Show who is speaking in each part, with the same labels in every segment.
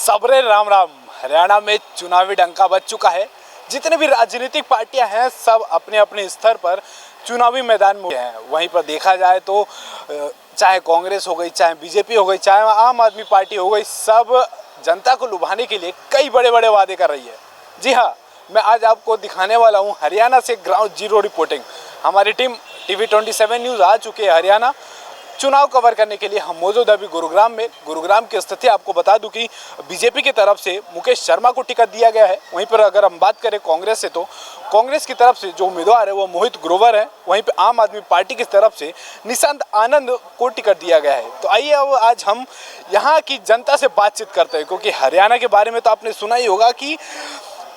Speaker 1: सबरे राम राम। हरियाणा में चुनावी डंका बज चुका है। जितने भी राजनीतिक पार्टियां हैं सब अपने अपने स्तर पर चुनावी मैदान में हैं। वहीं पर देखा जाए तो चाहे कांग्रेस हो गई, चाहे बीजेपी हो गई, चाहे आम आदमी पार्टी हो गई, सब जनता को लुभाने के लिए कई बड़े बड़े वादे कर रही है। जी हाँ, मैं आज आपको दिखाने वाला हूँ हरियाणा से ग्राउंड जीरो रिपोर्टिंग। हमारी टीम TV27 न्यूज़ आ चुकी है हरियाणा चुनाव कवर करने के लिए। हम मौजूद अभी गुरुग्राम में। गुरुग्राम की स्थिति आपको बता दूं कि बीजेपी की तरफ से मुकेश शर्मा को टिकट दिया गया है। वहीं पर अगर हम बात करें कांग्रेस से, तो कांग्रेस की तरफ से जो उम्मीदवार है वो मोहित ग्रोवर है। वहीं पर आम आदमी पार्टी की तरफ से निशांत आनंद को टिकट दिया गया है। तो आइए अब आज हम यहाँ की जनता से बातचीत करते हैं, क्योंकि हरियाणा के बारे में तो आपने सुना ही होगा कि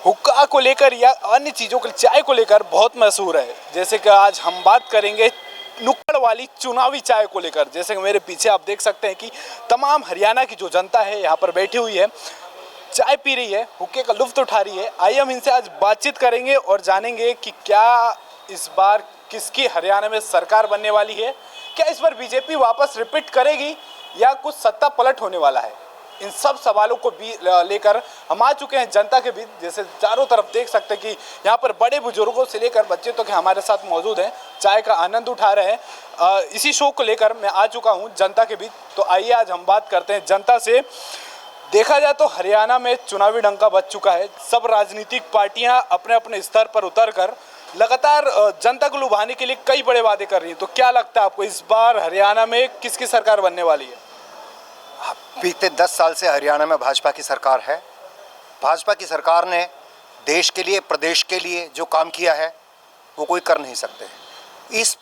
Speaker 1: हुक्का को लेकर या अन्य चीज़ों को, चाय को लेकर बहुत मशहूर है। जैसे कि आज हम बात करेंगे नुक्कड़ वाली चुनावी चाय को लेकर। जैसे कि मेरे पीछे आप देख सकते हैं कि तमाम हरियाणा की जो जनता है यहाँ पर बैठी हुई है, चाय पी रही है, हुक्के का लुत्फ उठा रही है। आइए हम इनसे आज बातचीत करेंगे और जानेंगे कि क्या इस बार किसकी हरियाणा में सरकार बनने वाली है। क्या इस बार बीजेपी वापस रिपीट करेगी या कुछ सत्ता पलट होने वाला है। इन सब सवालों को भी लेकर हम आ चुके हैं जनता के बीच। जैसे चारों तरफ देख सकते हैं कि यहाँ पर बड़े बुजुर्गों से लेकर बच्चे तक हमारे साथ मौजूद हैं, चाय का आनंद उठा रहे हैं। इसी शो को लेकर मैं आ चुका हूँ जनता के बीच। तो आइए आज हम बात करते हैं जनता से। देखा जाए तो हरियाणा में चुनावी डंका बज चुका है। सब राजनीतिक पार्टियां अपने अपने स्तर पर उतर कर लगातार जनता को लुभाने के लिए कई बड़े वादे कर रही हैं। तो क्या लगता है आपको, इस बार हरियाणा में किसकी सरकार बनने वाली है?
Speaker 2: बीते 10 साल से हरियाणा में भाजपा की सरकार है। भाजपा की सरकार ने देश के लिए, प्रदेश के लिए जो काम किया है वो कोई कर नहीं सकते। इस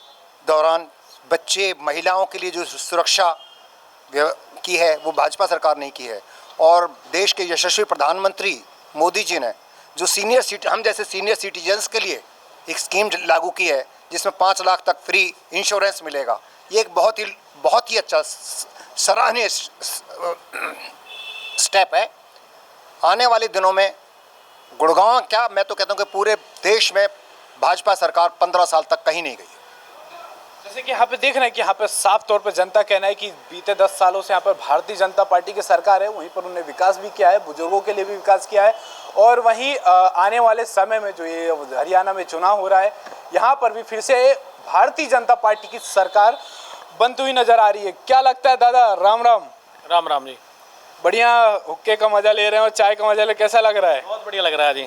Speaker 2: दौरान बच्चे, महिलाओं के लिए जो सुरक्षा की है वो भाजपा सरकार ने की है। और देश के यशस्वी प्रधानमंत्री मोदी जी ने जो हम जैसे सीनियर सिटीजन्स के लिए एक स्कीम लागू की है, जिसमें 5 लाख तक फ्री इंश्योरेंस मिलेगा। ये एक बहुत ही अच्छा सराहनीय स्टेप है। आने वाले दिनों में गुड़गांव, क्या मैं तो कहता हूं कि पूरे देश में भाजपा सरकार 15 साल तक कहीं नहीं गई।
Speaker 1: जैसे कि यहाँ पे देख रहे हैं कि यहाँ पे साफ तौर पे जनता कहना है कि बीते 10 सालों से यहाँ पर भारतीय जनता पार्टी की सरकार है। वहीं पर उन्होंने विकास भी किया है, बुजुर्गों के लिए भी विकास किया है। और वहीं आने वाले समय में जो ये हरियाणा में चुनाव हो रहा है, यहाँ पर भी फिर से भारतीय जनता पार्टी की सरकार बनती हुई नजर आ रही है। क्या लगता है दादा? राम राम।
Speaker 3: राम राम जी।
Speaker 1: बढ़िया हुक्के का मजा ले रहे हैं और चाय का मजा ले, कैसा लग रहा है?
Speaker 3: बहुत बढ़िया लग रहा है जी।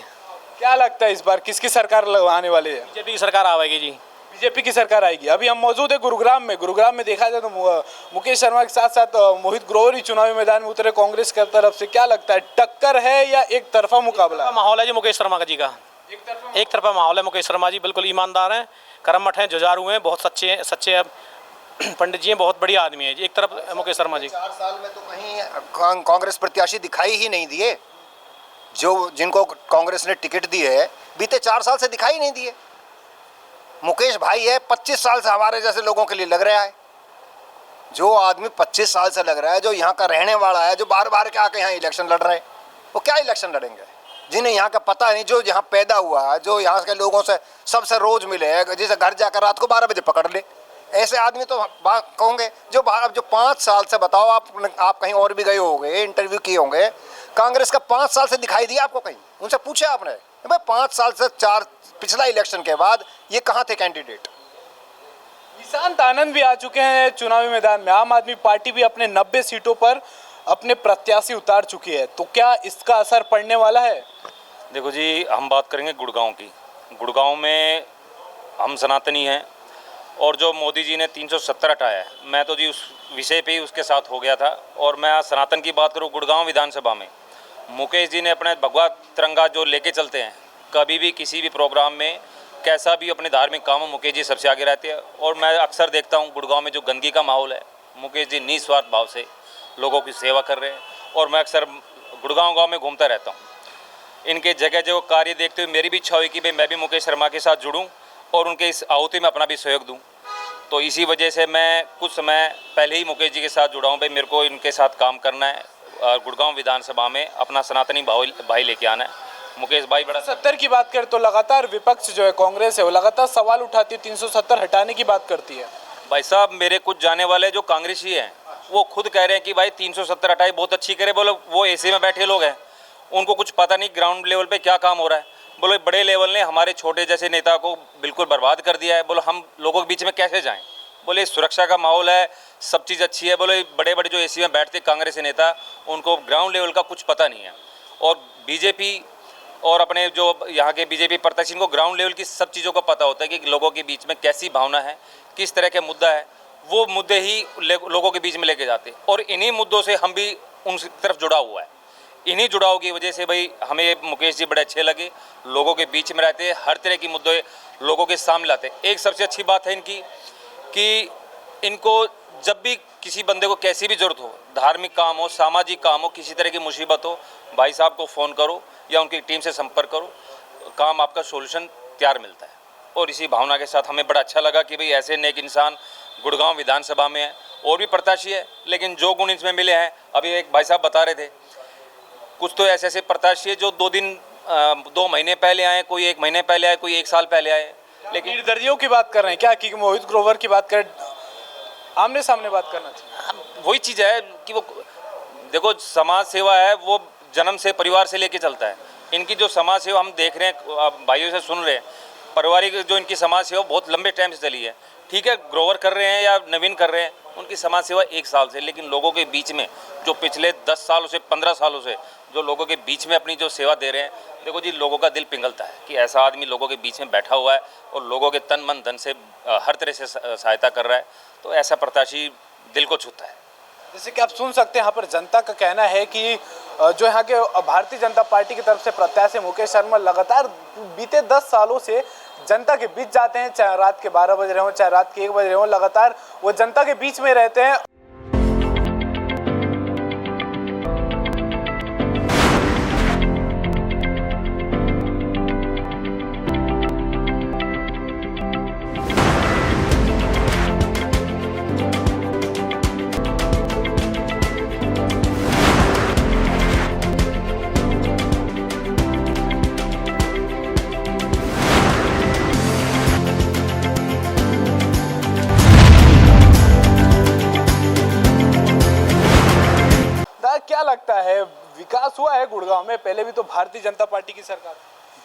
Speaker 1: क्या लगता है इस बार किसकी सरकार आने वाली है?
Speaker 3: बीजेपी की सरकार आएगी जी।
Speaker 1: बीजेपी की सरकार आएगी। अभी हम मौजूद है गुरुग्राम में। गुरुग्राम में देखा जाए तो मुकेश शर्मा के साथ साथ मोहित ग्रोवर ही चुनावी मैदान में उतरे कांग्रेस की तरफ से। क्या लगता है, टक्कर है या एक तरफा मुकाबला?
Speaker 3: माहौल है जी मुकेश शर्मा का जी का। एक तरफा माहौल है। मुकेश शर्मा जी बिल्कुल ईमानदार हैं, कर्मठ हैं, जुझारू हैं, बहुत सच्चे पंडित जी हैं, बहुत बढ़िया आदमी है जी। एक तरफ मुकेश शर्मा जी।
Speaker 2: 4 साल में तो कहीं कांग्रेस प्रत्याशी दिखाई ही नहीं दिए। जिनको कांग्रेस ने टिकट दी है बीते 4 साल से दिखाई नहीं दिए। मुकेश भाई है, 25 साल से हमारे जैसे लोगों के लिए लग रहा है। जो आदमी 25 साल से लग रहा है, जो यहाँ का रहने वाला है, जो बार बार के आके यहाँ इलेक्शन लड़ रहे हैं, वो क्या इलेक्शन लड़ेंगे? जिन्हें यहाँ का पता नहीं, जो यहाँ पैदा हुआ है, जो यहाँ के लोगों से सबसे रोज मिले, जिसे घर जाकर रात को 12 बजे पकड़ ले, ऐसे आदमी तो बात कहोगे। जो 5 साल से, बताओ आप कहीं और भी गए होंगे, इंटरव्यू किए होंगे, कांग्रेस का 5 साल से दिखाई दिया आपको कहीं? उनसे पूछा आपने भाई 5 साल से, पिछला इलेक्शन के बाद ये कहाँ थे कैंडिडेट?
Speaker 1: निशांत आनंद भी आ चुके हैं चुनावी मैदान में। आम आदमी पार्टी भी अपने 90 सीटों पर अपने प्रत्याशी उतार चुकी है। तो क्या इसका असर पड़ने वाला है?
Speaker 4: देखो जी, हम बात करेंगे गुड़गांव की। गुड़गांव में हम सनातनी हैं और जो मोदी जी ने 370 हटाया है, मैं तो जी उस विषय पे ही उसके साथ हो गया था। और मैं आज सनातन की बात करूं, गुड़गांव विधानसभा में मुकेश जी ने अपने भगवा तिरंगा जो लेके चलते हैं, कभी भी किसी भी प्रोग्राम में, कैसा भी अपने धार्मिक कामों, मुकेश जी सबसे आगे रहते हैं। और मैं अक्सर देखता हूं गुड़गांव में जो गंदगी का माहौल है, मुकेश जी निस्वार्थ भाव से लोगों की सेवा कर रहे हैं। और मैं अक्सर गुड़गांव गाँव में घूमता रहता हूँ। इनके जगह जो कार्य देखते हुए मेरी भी इच्छा हुई कि भाई मैं भी मुकेश शर्मा के साथ जुड़ूं और उनके इस आहुति में अपना भी सहयोग दूं। तो इसी वजह से मैं कुछ समय पहले ही मुकेश जी के साथ जुड़ा हूं। भाई मेरे को इनके साथ काम करना है और गुड़गांव विधानसभा में अपना सनातनी भाई लेके आना है। मुकेश भाई बड़ा
Speaker 1: 70 की बात करें तो लगातार विपक्ष जो है कांग्रेस है वो लगातार सवाल उठाती है, 370 हटाने की बात करती है।
Speaker 4: भाई साहब, मेरे कुछ जाने वाले जो कांग्रेसी हैं वो खुद कह रहे हैं कि भाई 370 हटाई बहुत अच्छी करे। बोलो वो एसी में बैठे लोग हैं, उनको कुछ पता नहीं ग्राउंड लेवल पे क्या काम हो रहा है। बोलो बड़े लेवल ने हमारे छोटे जैसे नेता को बिल्कुल बर्बाद कर दिया है। बोलो हम लोगों के बीच में कैसे जाएं? बोले सुरक्षा का माहौल है, सब चीज़ अच्छी है। बोले बड़े बड़े जो एसी में बैठते कांग्रेसी नेता, उनको ग्राउंड लेवल का कुछ पता नहीं है। और बीजेपी और अपने जो यहाँ के बीजेपी प्रत्याशी को ग्राउंड लेवल की सब चीज़ों का पता होता है कि लोगों के बीच में कैसी भावना है, किस तरह के मुद्दा है, वो मुद्दे ही लोगों के बीच में लेके जाते। और इन्हीं मुद्दों से हम भी उन तरफ जुड़ा हुआ है। इन्हीं जुड़ाव की वजह से भाई हमें मुकेश जी बड़े अच्छे लगे, लोगों के बीच में रहते, हर तरह की मुद्दे लोगों के सामने लाते। एक सबसे अच्छी बात है इनकी कि इनको जब भी किसी बंदे को कैसी भी ज़रूरत हो, धार्मिक काम हो, सामाजिक काम हो, किसी तरह की मुसीबत हो, भाई साहब को फ़ोन करो या उनकी टीम से संपर्क करो, काम आपका सोल्यूशन तैयार मिलता है। और इसी भावना के साथ हमें बड़ा अच्छा लगा कि भाई ऐसे नेक इंसान गुड़गांव विधानसभा में है। और भी प्रत्याशी है, लेकिन जो गुण इसमें मिले हैं, अभी एक भाई साहब बता रहे थे, कुछ तो ऐसे ऐसे प्रत्याशी है जो 2 महीने पहले आए, कोई 1 महीने पहले आए, कोई 1 साल पहले आए। लेकिन
Speaker 1: निर्दलियों की बात कर रहे हैं क्या कि मोहित ग्रोवर की बात करें, आमने सामने बात करना चाहिए?
Speaker 4: वही चीज़ है कि वो देखो समाज सेवा है, वो जन्म से परिवार से लेके चलता है। इनकी जो समाज सेवा हम देख रहे हैं, भाइयों से सुन रहे हैं, पारिवारिक जो इनकी समाज सेवा बहुत लंबे टाइम से चली है। ठीक है, ग्रोवर कर रहे हैं या नवीन कर रहे हैं, उनकी समाज सेवा 1 साल से, लेकिन लोगों के बीच में जो पिछले 10 सालों से 15 सालों से जो लोगों के बीच में अपनी जो सेवा दे रहे हैं, देखो जी लोगों का दिल पिघलता है कि ऐसा आदमी लोगों के बीच में बैठा हुआ है और लोगों के तन मन धन से हर तरह से सहायता कर रहा है। तो ऐसा प्रत्याशी दिल को छूता है।
Speaker 1: जैसे कि आप सुन सकते हैं, यहाँ पर जनता का कहना है कि जो यहाँ के भारतीय जनता पार्टी की तरफ से प्रत्याशी मुकेश शर्मा लगातार बीते 10 सालों से जनता के बीच जाते हैं, चाहे रात के 12 बज रहे हो, चाहे रात के 1 बज रहे हो, लगातार वो जनता के बीच में रहते हैं। क्या लगता है, विकास हुआ है गुड़गांव में? पहले भी तो भारतीय जनता पार्टी की सरकार।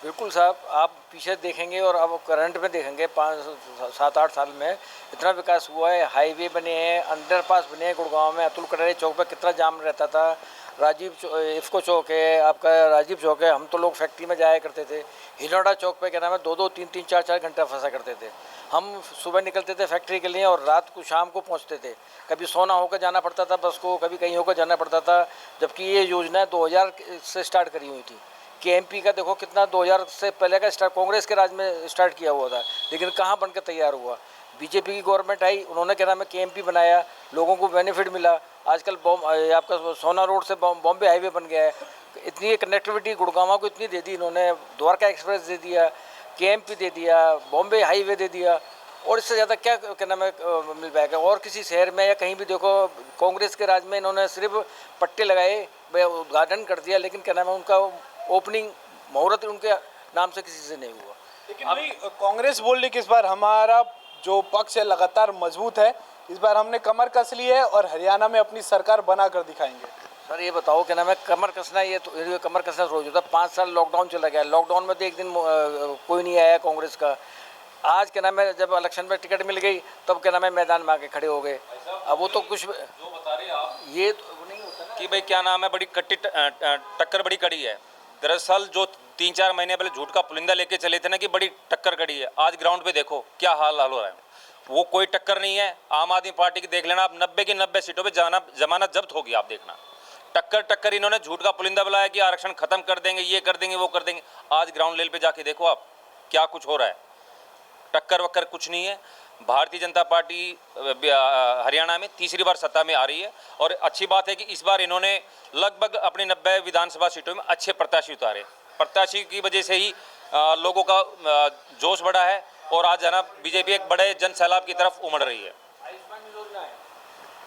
Speaker 5: बिल्कुल साहब, आप पीछे देखेंगे और अब करंट में देखेंगे 5-7-8 साल में इतना विकास हुआ है। हाईवे बने हैं, अंडरपास बने हैं गुड़गांव में। अतुल कटारे चौक पर कितना जाम रहता था, इफ्को चौक है, आपका राजीव चौक है। हम तो लोग फैक्ट्री में जाया करते थे। हिनोडा चौक पे क्या नाम है, 2-2, 3-3, 4-4 घंटा फंसा करते थे। हम सुबह निकलते थे फैक्ट्री के लिए और रात को शाम को पहुंचते थे। कभी सोना होकर जाना पड़ता था बस को, कभी कहीं होकर जाना पड़ता था। जबकि ये योजना 2000 से स्टार्ट करी हुई थी। KMP का देखो कितना 2000 से पहले का स्टार्ट, कांग्रेस के राज में स्टार्ट किया हुआ था, लेकिन कहाँ बनकर तैयार हुआ। बीजेपी की गवर्नमेंट आई, उन्होंने क्या नाम है KMP बनाया, लोगों को बेनिफिट मिला। आजकल आपका सोना रोड से बॉम्बे हाईवे बन गया है। इतनी कनेक्टिविटी गुड़गांव को इतनी दे दी इन्होंने, द्वारका एक्सप्रेस दे दिया, KMP दे दिया, बॉम्बे हाईवे दे दिया। और इससे ज़्यादा क्या नाम है मिल पाएगा? और किसी शहर में या कहीं भी देखो, कांग्रेस के राज में इन्होंने सिर्फ पट्टे लगाए, उद्घाटन कर दिया, लेकिन क्या नाम है उनका ओपनिंग मुहूर्त उनके नाम से किसी से नहीं हुआ।
Speaker 1: लेकिन भाई कांग्रेस बोल रही कि इस बार हमारा जो पक्ष है लगातार मजबूत है, इस बार हमने कमर कस ली है और हरियाणा में अपनी सरकार बना कर दिखाएंगे।
Speaker 5: सर ये बताओ क्या नाम है, कमर कसना, ये तो कमर कसना रोज होता है। 5 साल लॉकडाउन चला गया, लॉकडाउन में तो एक दिन कोई नहीं आया कांग्रेस का। आज क्या नाम है जब इलेक्शन में टिकट मिल गई तब क्या नाम है मैदान में आके खड़े हो गए। अब वो तो कुछ
Speaker 4: जो बता रहे आप,
Speaker 5: ये तो नहीं होता ना
Speaker 4: कि भाई क्या नाम है, बड़ी कट्टी टक्कर बड़ी कड़ी है। दरअसल जो 3-4 महीने पहले झूठ का पुलिंदा लेके चले थे ना कि बड़ी टक्कर कड़ी है, आज ग्राउंड पे देखो क्या हाल हो रहा है। वो कोई टक्कर नहीं है। आम आदमी पार्टी की देख लेना आप, 90 की 90 सीटों पे जमानत जब्त होगी। आप देखना टक्कर इन्होंने झूठ का पुलिंदा बुलाया कि आरक्षण खत्म कर देंगे, ये कर देंगे, वो कर देंगे। आज ग्राउंड लेवल पे जाके देखो आप क्या कुछ हो रहा है। टक्कर वक्कर कुछ नहीं है। भारतीय जनता पार्टी हरियाणा में तीसरी बार सत्ता में आ रही है और अच्छी बात है कि इस बार इन्होंने लगभग अपनी 90 विधानसभा सीटों में अच्छे प्रत्याशी उतारे। प्रत्याशी की वजह से ही लोगों का जोश बढ़ा है और आज है ना बीजेपी एक बड़े जन सैलाब की तरफ उमड़ रही है।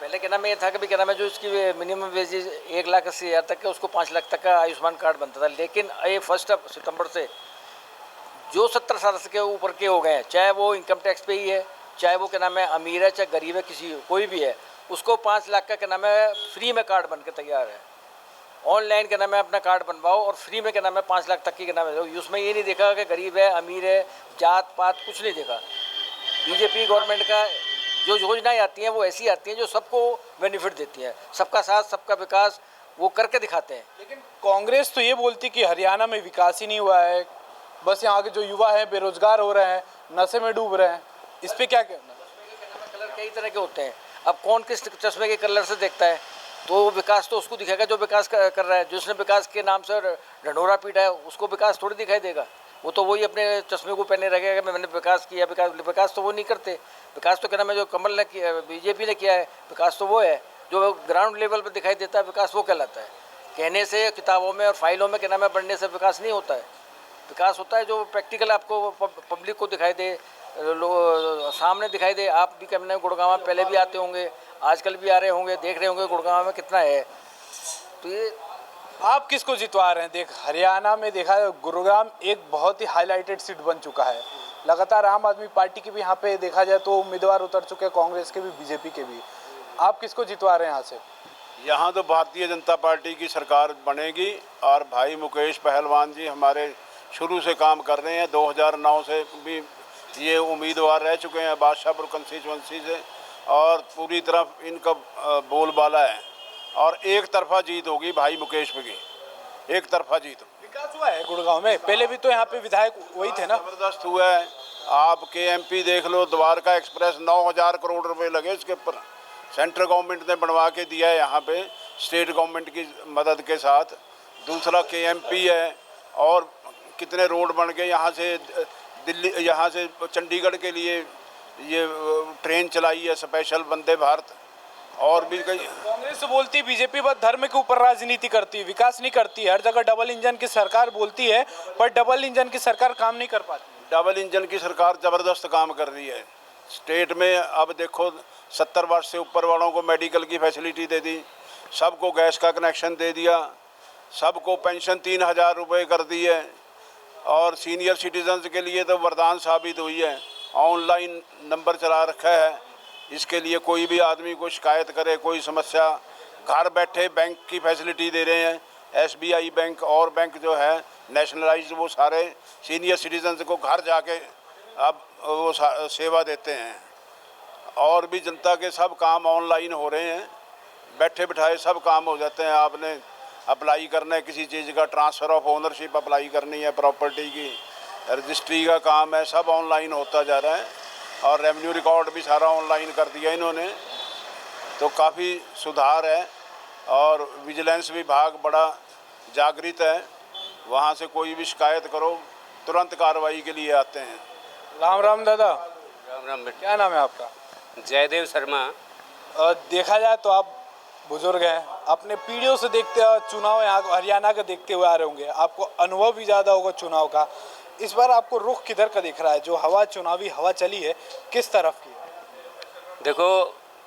Speaker 5: पहले क्या नाम ये था कि क्या नाम है जो इसकी मिनिमम वेजेज 1,80,000 तक के, उसको 5 लाख तक का आयुष्मान कार्ड बनता था। लेकिन ये 1 सितंबर से जो 70 साल के ऊपर के हो गए हैं, चाहे वो इनकम टैक्स पे ही है, चाहे वो क्या नाम है अमीर है, चाहे गरीब है, किसी कोई भी है, उसको 5 लाख का क्या नाम है फ्री में कार्ड बन के तैयार है। ऑनलाइन क्या नाम है अपना कार्ड बनवाओ और फ्री में क्या नाम है 5 लाख तक की क्या नाम है। उसमें ये नहीं देखा कि गरीब है अमीर है जात पात कुछ नहीं देखा। बीजेपी गवर्नमेंट का जो योजनाएं आती हैं वो ऐसी आती हैं जो सबको बेनिफिट देती हैं, सबका साथ सबका विकास वो करके दिखाते हैं।
Speaker 1: लेकिन कांग्रेस तो ये बोलती कि हरियाणा में विकास ही नहीं हुआ है, बस यहाँ के जो युवा हैं बेरोजगार हो रहे हैं, नशे में डूब रहे हैं, इस पे क्या कहना?
Speaker 5: कलर कई तरह के होते हैं, अब कौन किस चश्मे के कलर से देखता है, तो विकास तो उसको दिखेगा जो विकास कर रहा है। जिसने विकास के नाम से ढंढोरा पीटा है उसको विकास थोड़ी दिखाई देगा, वो तो वही अपने चश्मे को पहने रहेगा कि मैंने विकास किया। विकास तो वो नहीं करते। विकास तो क्या नाम है जो कमल ने किया, बीजेपी ने किया है, विकास तो वो है जो ग्राउंड लेवल पर दिखाई देता है, विकास वो कहलाता है। कहने से किताबों में और फाइलों में क्या नाम है पढ़ने से विकास नहीं होता है। विकास होता है जो प्रैक्टिकल आपको पब्लिक को दिखाई दे, सामने दिखाई दे। आप भी कहना गुड़गांव में पहले भी आते होंगे, आजकल भी आ रहे होंगे, देख रहे होंगे गुड़गांव में कितना है। तो ये
Speaker 1: आप किसको जितवा रहे हैं? देख हरियाणा में देखा है गुरुग्राम एक बहुत ही हाईलाइटेड सीट बन चुका है। लगातार आम आदमी पार्टी के भी यहाँ पे देखा जाए तो उम्मीदवार उतर चुके हैं, कांग्रेस के भी बीजेपी के भी। आप किसको जितवा रहे हैं यहाँ से?
Speaker 6: यहाँ तो भारतीय जनता पार्टी की सरकार बनेगी और भाई मुकेश पहलवान जी हमारे शुरू से काम कर रहे हैं। 2009 से भी ये उम्मीदवार रह चुके हैं बादशाहपुर कंस्टिट्यूंसी से और पूरी तरफ इनका बोलबाला है और एक तरफा जीत होगी भाई मुकेश पे की, एक तरफा जीत।
Speaker 1: विकास हुआ है गुड़गांव में? पहले भी तो यहाँ पे विधायक वही थे ना।
Speaker 6: ज़बरदस्त हुआ है। आप KMP देख लो, द्वारका एक्सप्रेस 9,000 करोड़ रुपए लगे इसके ऊपर, सेंट्रल गवर्नमेंट ने बनवा के दिया है यहाँ पे स्टेट गवर्नमेंट की मदद के साथ। दूसरा KMP है और कितने रोड बन गए। यहाँ से दिल्ली, यहाँ से चंडीगढ़ के लिए ये ट्रेन चलाई है स्पेशल वंदे भारत। और भी कई
Speaker 1: कांग्रेस तो बोलती है बीजेपी बस धर्म के ऊपर राजनीति करती है, विकास नहीं करती। हर जगह डबल इंजन की सरकार बोलती है पर डबल इंजन की सरकार काम नहीं कर पाती।
Speaker 6: डबल इंजन की सरकार ज़बरदस्त काम कर रही है स्टेट में। अब देखो 70 वर्ष से ऊपर वालों को मेडिकल की फैसिलिटी दे दी, सबको गैस का कनेक्शन दे दिया, सबको पेंशन 3,000 रुपये कर दी है और सीनियर सिटीजन्स के लिए तो वरदान साबित हुई है। ऑनलाइन नंबर चला रखा है, इसके लिए कोई भी आदमी को शिकायत करे कोई समस्या घर बैठे बैंक की फैसिलिटी दे रहे हैं। SBI बैंक और बैंक जो है नेशनलाइज्ड वो सारे सीनियर सिटीजन्स को घर जाके अब वो सेवा देते हैं। और भी जनता के सब काम ऑनलाइन हो रहे हैं, बैठे बिठाए सब काम हो जाते हैं। आपने अप्लाई करना है किसी चीज़ का, ट्रांसफ़र ऑफ ओनरशिप अप्लाई करनी है, प्रॉपर्टी की रजिस्ट्री का काम है, सब ऑनलाइन होता जा रहा है और रेवेन्यू रिकॉर्ड भी सारा ऑनलाइन कर दिया इन्होंने। तो काफ़ी सुधार है और विजिलेंस विभाग बड़ा जागृत है, वहाँ से कोई भी शिकायत करो तुरंत कार्रवाई के लिए आते हैं।
Speaker 1: राम राम दादा।
Speaker 7: राम राम बेटा।
Speaker 1: क्या नाम है आपका?
Speaker 7: जयदेव शर्मा।
Speaker 1: देखा जाए तो आप बुजुर्ग हैं, अपने पीढ़ियों से देखते हुए चुनाव यहाँ हरियाणा का देखते हुए आ रहे होंगे, आपको अनुभव भी ज़्यादा होगा चुनाव का। इस बार आपको रुख किधर का दिख रहा है? जो हवा चुनावी हवा चली है किस तरफ की?
Speaker 7: देखो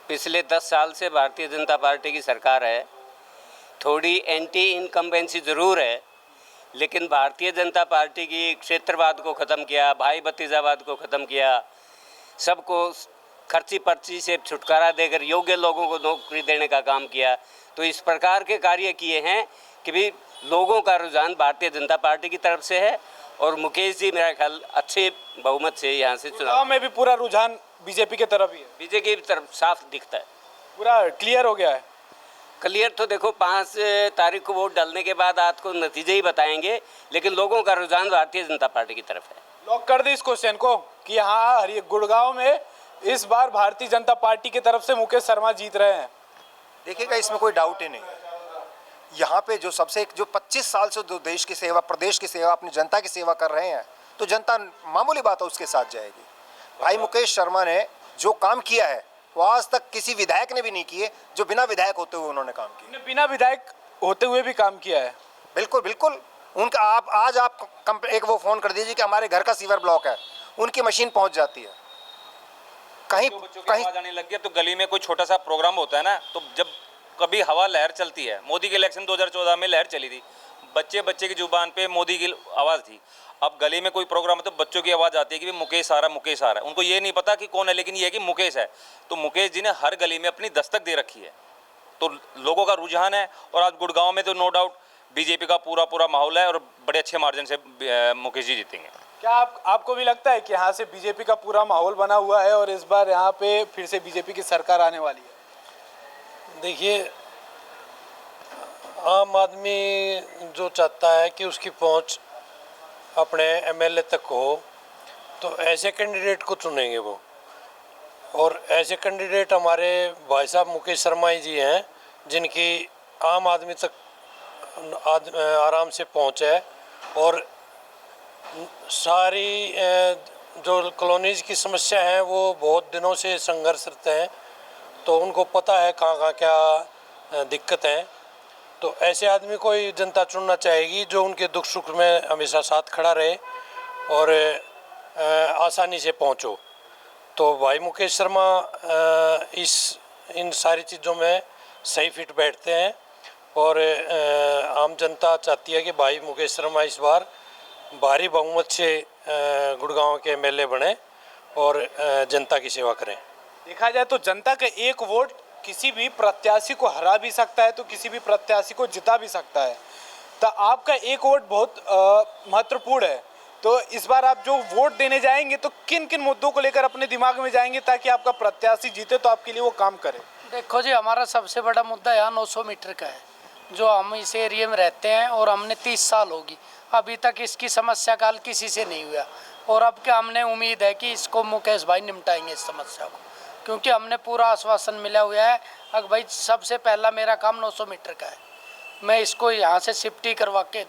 Speaker 7: पिछले 10 साल से भारतीय जनता पार्टी की सरकार है, थोड़ी एंटी इनकम्बेंसी ज़रूर है, लेकिन भारतीय जनता पार्टी की क्षेत्रवाद को ख़त्म किया, भाई भतीजावाद को ख़त्म किया, सबको खर्ची पर्ची से छुटकारा देकर योग्य लोगों को नौकरी देने का काम किया। तो इस प्रकार के कार्य किए हैं कि भी लोगों का रुझान भारतीय जनता पार्टी की तरफ से है और मुकेश जी मेरा ख्याल अच्छे बहुमत से यहाँ से चुनाव
Speaker 1: में भी पूरा रुझान बीजेपी की तरफ ही है,
Speaker 7: बीजेपी की तरफ साफ दिखता है।
Speaker 1: पूरा क्लियर हो गया है।
Speaker 7: क्लियर तो देखो 5 तारीख को वोट डालने के बाद आपको नतीजे ही बताएंगे, लेकिन लोगों का रुझान भारतीय जनता पार्टी की तरफ है।
Speaker 1: लॉक कर दे इस क्वेश्चन को कि हाँ गुड़गांव में इस बार भारतीय जनता पार्टी की तरफ से मुकेश शर्मा जीत रहे हैं।
Speaker 2: देखिएगा इसमें कोई डाउट ही नहीं है। यहाँ पे जो 25 साल से जो देश की सेवा, प्रदेश की सेवा, अपनी जनता की सेवा कर रहे हैं, तो जनता मामूली बात है उसके साथ जाएगी। भाई मुकेश शर्मा ने जो काम किया है वो आज तक किसी विधायक ने भी नहीं किए, जो बिना विधायक होते हुए उन्होंने काम किया।
Speaker 1: बिना विधायक होते हुए भी काम किया है।
Speaker 2: बिल्कुल बिल्कुल। उनका आज आप एक वो फ़ोन कर दीजिए कि हमारे घर का सीवर ब्लॉक है, उनकी मशीन पहुँच जाती है। कहीं
Speaker 4: आवाज आने लग गया तो गली में कोई छोटा सा प्रोग्राम होता है ना, तो जब कभी हवा लहर चलती है, मोदी के इलेक्शन 2014 में लहर चली थी, बच्चे बच्चे की जुबान पे मोदी की आवाज़ थी। अब गली में कोई प्रोग्राम है तो बच्चों की आवाज़ आती है कि भाई मुकेश आ रहा है, मुकेश आ रहा है। उनको ये नहीं पता कि कौन है, लेकिन ये है कि मुकेश है। तो मुकेश जी ने हर गली में अपनी दस्तक दे रखी है, तो लोगों का रुझान है। और आज गुड़गांव में तो नो डाउट बीजेपी का पूरा पूरा माहौल है और बड़े अच्छे मार्जिन से मुकेश जी जीतेंगे।
Speaker 1: क्या आपको भी लगता है कि यहाँ से बीजेपी का पूरा माहौल बना हुआ है और इस बार यहाँ पे फिर से बीजेपी की सरकार आने वाली है?
Speaker 8: देखिए, आम आदमी जो चाहता है कि उसकी पहुंच अपने एमएलए तक हो, तो ऐसे कैंडिडेट को चुनेंगे वो। और ऐसे कैंडिडेट हमारे भाई साहब मुकेश शर्मा जी हैं, जिनकी आम आदमी तक आराम से पहुंच है। और सारी जो कॉलोनीज की समस्या है वो बहुत दिनों से संघर्षरत हैं, तो उनको पता है कहाँ कहाँ क्या दिक्कत है। तो ऐसे आदमी को ही जनता चुनना चाहेगी जो उनके दुख सुख में हमेशा साथ खड़ा रहे और आसानी से पहुंचो। तो भाई मुकेश शर्मा इन सारी चीज़ों में सही फिट बैठते हैं। और आम जनता चाहती है कि भाई मुकेश शर्मा इस बार भारी बहुमत से गुड़गांव के एमएलए बने और जनता की सेवा करें।
Speaker 1: देखा जाए तो जनता का एक वोट किसी भी प्रत्याशी को हरा भी सकता है, तो किसी भी प्रत्याशी को जिता भी सकता है। तो आपका एक वोट बहुत महत्वपूर्ण है। तो इस बार आप जो वोट देने जाएंगे तो किन किन मुद्दों को लेकर अपने दिमाग में जाएंगे ताकि आपका प्रत्याशी जीते तो आपके लिए वो काम करे?
Speaker 9: देखो जी, हमारा सबसे बड़ा मुद्दा यहाँ 900 मीटर का है, जो हम इस एरिया में रहते हैं और हमने 30 साल होगी अभी तक इसकी समस्या का हल किसी से नहीं हुआ। और अब क्या हमने उम्मीद है कि इसको मुकेश भाई निपटाएंगे इस समस्या को, क्योंकि हमने पूरा आश्वासन मिला हुआ है। अगर भाई सबसे पहला मेरा काम 900 मीटर का है, मैं इसको यहाँ से शिफ्ट ही करवा के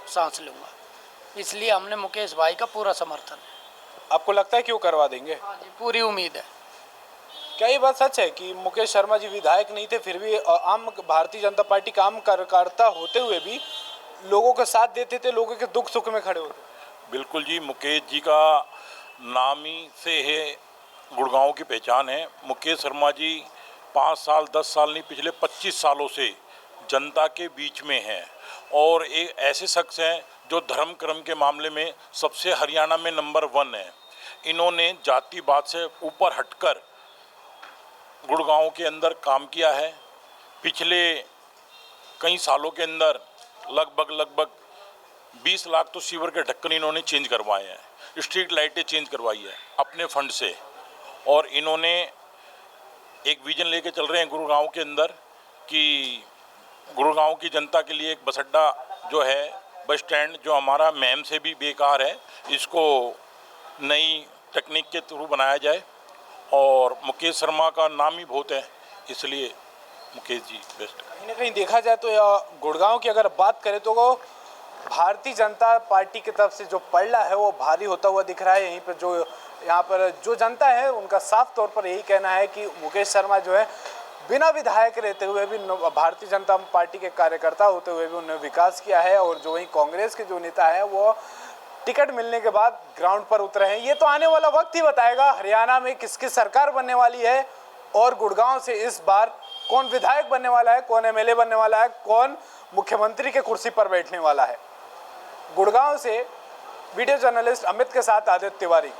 Speaker 9: सांस लूँगा, इसलिए हमने मुकेश भाई का पूरा समर्थन है।
Speaker 1: आपको लगता है कि वो करवा देंगे?
Speaker 9: हाँ जी, पूरी उम्मीद है।
Speaker 1: क्या ये बात सच है कि मुकेश शर्मा जी विधायक नहीं थे, फिर भी आम भारतीय जनता पार्टी का आम कार्यकर्ता होते हुए भी लोगों का साथ देते थे, लोगों के दुख सुख में खड़े होते?
Speaker 10: बिल्कुल जी, मुकेश जी का नाम ही से है गुड़गांव की पहचान है। मुकेश शर्मा जी 5 साल 10 साल नहीं, पिछले 25 सालों से जनता के बीच में हैं और एक ऐसे शख्स हैं जो धर्म कर्म के मामले में सबसे हरियाणा में नंबर 1 है। इन्होंने जातिवाद से ऊपर हटकर गुड़गांव के अंदर काम किया है। पिछले कई सालों के अंदर लगभग 20 लाख तो सीवर के ढक्कन इन्होंने चेंज करवाए हैं, स्ट्रीट लाइटें चेंज करवाई है अपने फंड से। और इन्होंने एक विजन लेके चल रहे हैं गुड़गांव के अंदर कि गुड़गांव की जनता के लिए एक बस अड्डा जो है, बस स्टैंड जो हमारा मैम से भी बेकार है, इसको नई टेक्निक के थ्रू बनाया जाए। और मुकेश शर्मा का नाम ही बहुत है, इसलिए मुकेश जी बेस्ट।
Speaker 1: कहीं ना कहीं देखा जाए तो गुड़गांव की अगर बात करें तो वो भारतीय जनता पार्टी की तरफ से जो पलड़ा है वो भारी होता हुआ दिख रहा है। यहीं पर यहाँ पर जो जनता है उनका साफ तौर पर यही कहना है कि मुकेश शर्मा जो है बिना विधायक रहते हुए भी भारतीय जनता पार्टी के कार्यकर्ता होते हुए भी उन्होंने विकास किया है। और जो वहीं कांग्रेस के जो नेता हैं वो टिकट मिलने के बाद ग्राउंड पर उतरे हैं। ये तो आने वाला वक्त ही बताएगा हरियाणा में किसकी सरकार बनने वाली है और गुड़गांव से इस बार कौन विधायक बनने वाला है, कौन एमएलए बनने वाला है, कौन मुख्यमंत्री के कुर्सी पर बैठने वाला है। गुड़गांव से वीडियो जर्नलिस्ट अमित के साथ आदित्य तिवारी।